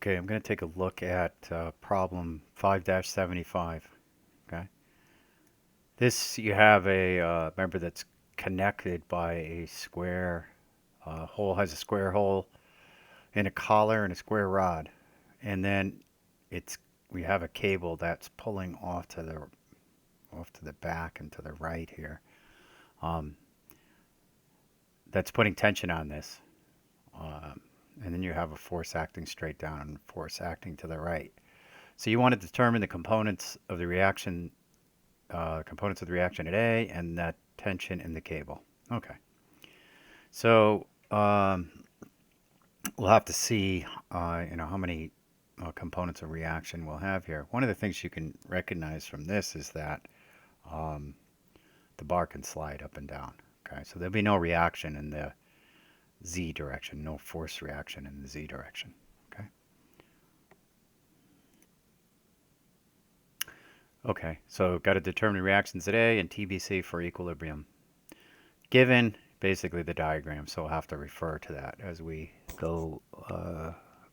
Okay, I'm going to take a look at problem 5-75. Okay, this you have a member that's connected by a square hole, has a square hole in a collar and a square rod, and then it's we have a cable that's pulling off to the back and to the right here. Um, that's putting tension on this, um, and then you have a force acting straight down and force acting to the right. So you want to determine the components of the reaction at A and that tension in the cable. Okay, so we'll have to see, how many components of reaction we'll have here. One of the things you can recognize from this is that um, the bar can slide up and down. Okay, so there'll be no reaction in the Z direction, no force reaction in the Z direction. Okay. Okay, so got to determine reactions at A and TBC for equilibrium. Given basically the diagram, so we'll have to refer to that as we go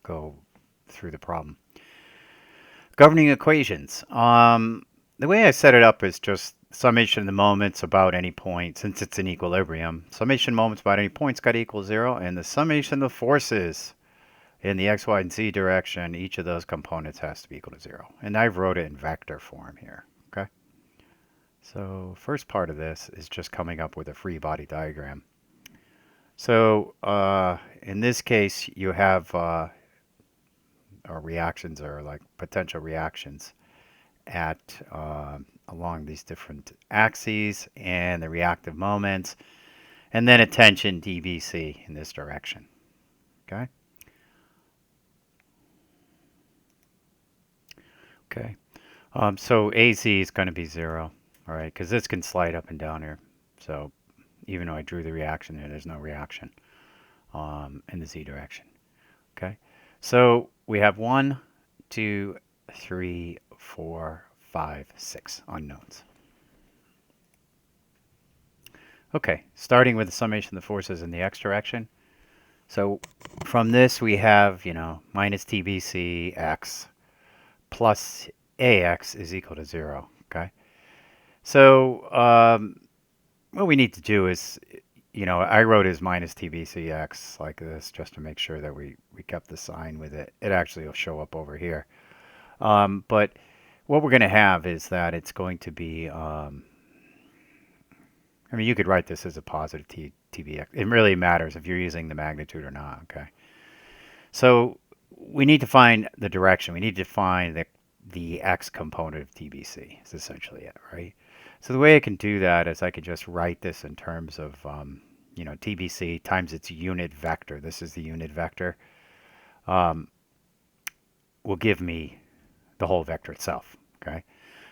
go through the problem. Governing equations. The way I set it up is just summation of the moments about any point, since it's in equilibrium. Summation moments about any point's got to equal 0, and the summation of the forces in the x, y, and z direction, each of those components has to be equal to 0. And I've wrote it in vector form here. Okay. So first part of this is just coming up with a free body diagram. So in this case, you have or reactions or like potential reactions at along these different axes and the reactive moments, and then a tension dVc in this direction. Okay. Okay. So AZ is going to be 0, all right, because this can slide up and down here. So even though I drew the reaction there, there's no reaction in the Z direction. Okay. So we have 1, 2, 3, 4, 5, 6 unknowns. Okay, starting with the summation of the forces in the x direction. So from this we have, minus TBC x plus AX is equal to 0. Okay. So what we need to do is, I wrote as minus TBCX like this just to make sure that we kept the sign with it. It actually will show up over here. But what we're going to have is that it's going to be, you could write this as a positive TBX. It really matters if you're using the magnitude or not, okay? So we need to find the direction. We need to find the x component of TBC is essentially it, right? So the way I can do that is I could just write this in terms of, TBC times its unit vector. This is the unit vector. Will give me the whole vector itself, okay?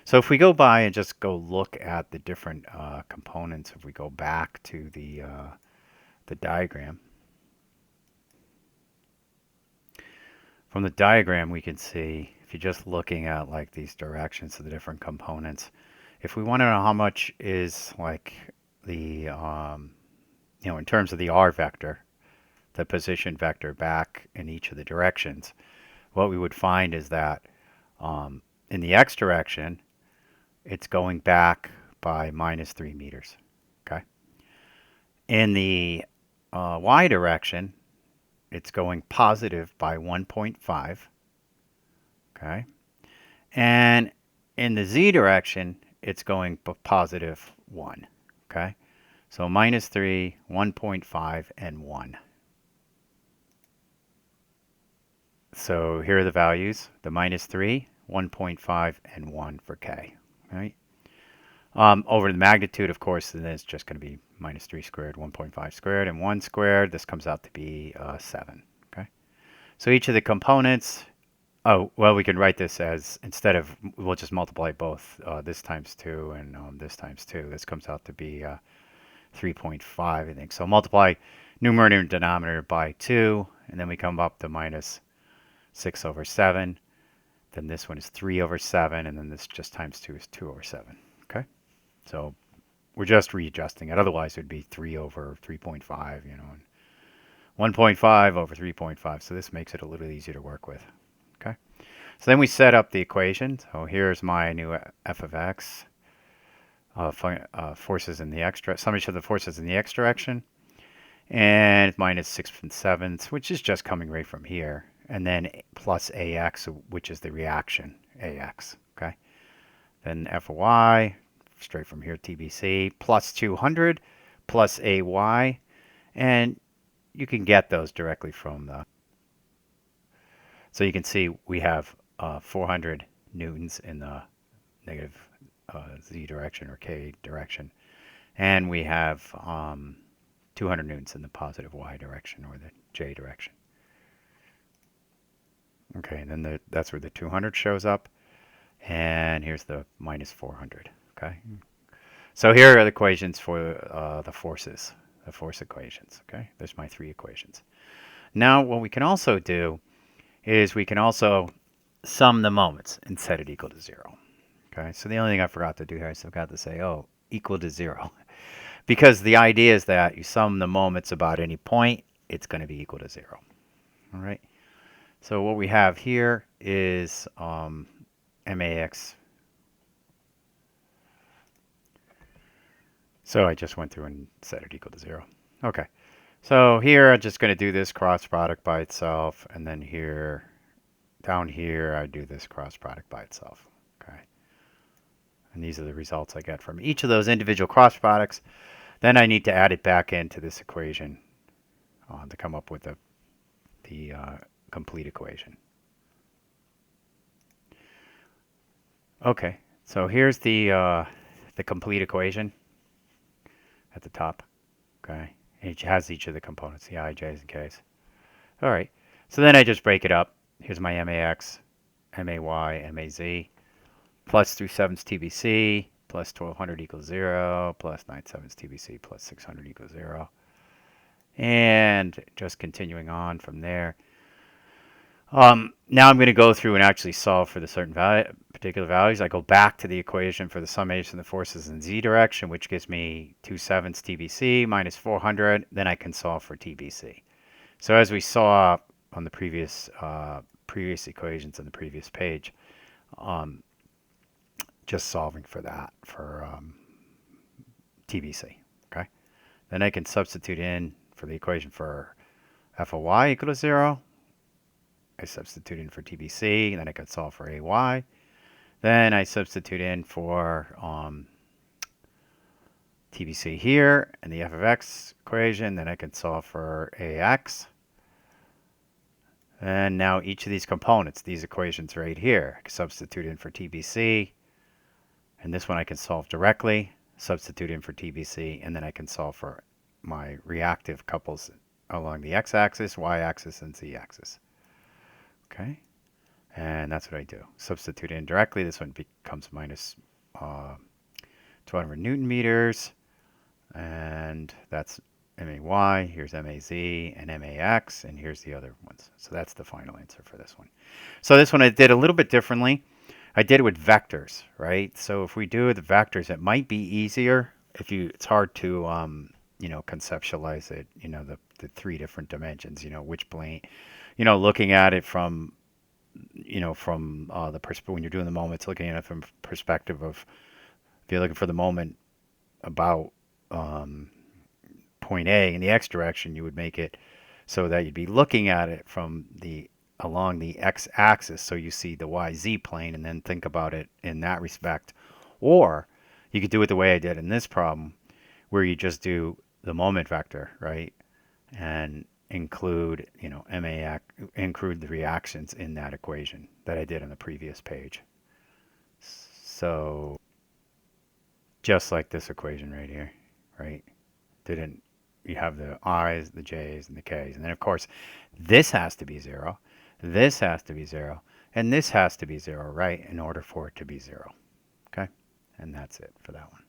So if we go by and just go look at the different components, if we go back to the diagram, from the diagram we can see, if you're just looking at like these directions of the different components, if we want to know how much is like the, in terms of the r vector, the position vector back in each of the directions, what we would find is that in the x direction, it's going back by minus 3 meters. Okay. In the y direction, it's going positive by 1.5. Okay. And in the z direction, it's going positive 1. Okay. So minus 3, 1.5, and 1. So here are the values, the minus 3, 1.5, and 1 for k. Right? Over the magnitude, of course, then it's just going to be minus 3 squared, 1.5 squared, and 1 squared. This comes out to be 7. Okay. So each of the components, we can write this as, instead of, we'll just multiply both, this times 2 and this times 2. This comes out to be 3.5, I think. So multiply numerator and denominator by 2, and then we come up to minus 6 over 7. Then this one is 3 over 7, and then this just times 2 is 2 over 7. Okay? So we're just readjusting it. Otherwise, it would be 3 over 3.5, and 1.5 over 3.5. So this makes it a little easier to work with. Okay. So then we set up the equation. So here's my new f of x, forces in the x, summation of the forces in the x direction, and minus 6/7, which is just coming right from here, and then plus ax, which is the reaction ax. Okay. Then f of y, straight from here, TBC, plus 200, plus ay, and you can get those directly from the. So you can see we have 400 newtons in the negative z direction or k direction, and we have 200 newtons in the positive y direction or the j direction. Okay, and then that's where the 200 shows up, and here's the minus 400. Okay, so here are the equations for the forces, the force equations. Okay, there's my 3 equations. Now what we can also do is we can also sum the moments and set it equal to 0. Okay, so the only thing I forgot to do here is I've got to say, oh, equal to 0. Because the idea is that you sum the moments about any point, it's going to be equal to 0. All right. So what we have here is max. So I just went through and set it equal to 0. Okay. So here I'm just going to do this cross product by itself, and then here, down here, I do this cross product by itself. Okay. And these are the results I get from each of those individual cross products. Then I need to add it back into this equation to come up with the complete equation. Okay, so here's the complete equation at the top. Okay, it has each of the components, the I, J's, and K's. All right, so then I just break it up. Here's my max, may, maz, plus 3/7 TBC, plus 1200 equals 0, plus 9/7 TBC, plus 600 equals 0. And just continuing on from there. Now I'm going to go through and actually solve for the certain particular values. I go back to the equation for the summation of the forces in z direction, which gives me 2/7 TBC minus 400. Then I can solve for TBC. So as we saw on the previous equations on the previous page, just solving for that for TBC. Okay. Then I can substitute in for the equation for f of y equal to 0. I substitute in for TBC, and then I can solve for AY. Then I substitute in for TBC here and the f of x equation. Then I can solve for AX. And now each of these components, these equations right here, I can substitute in for TBC. And this one I can solve directly, substitute in for TBC, and then I can solve for my reactive couples along the x-axis, y-axis, and z-axis. Okay, and that's what I do. Substitute in directly. This one becomes minus 1200 Newton meters, and that's may. Here's maz and max, and here's the other ones. So that's the final answer for this one. So this one I did a little bit differently. I did it with vectors, right? So if we do it with vectors, it might be easier. It's hard to conceptualize it. The 3 different dimensions. Which plane. Looking at it from, the perspective when you're doing the moments, looking at it from perspective of, if you're looking for the moment about point A in the x direction, you would make it so that you'd be looking at it from along the x-axis, so you see the YZ plane, and then think about it in that respect. Or you could do it the way I did in this problem, where you just do the moment vector, right, and include include the reactions in that equation that I did on the previous page. So just like this equation right here, right? You have the i's, the j's, and the k's, and then of course this has to be 0, this has to be 0, and this has to be 0, right, in order for it to be 0. Okay, and that's it for that one.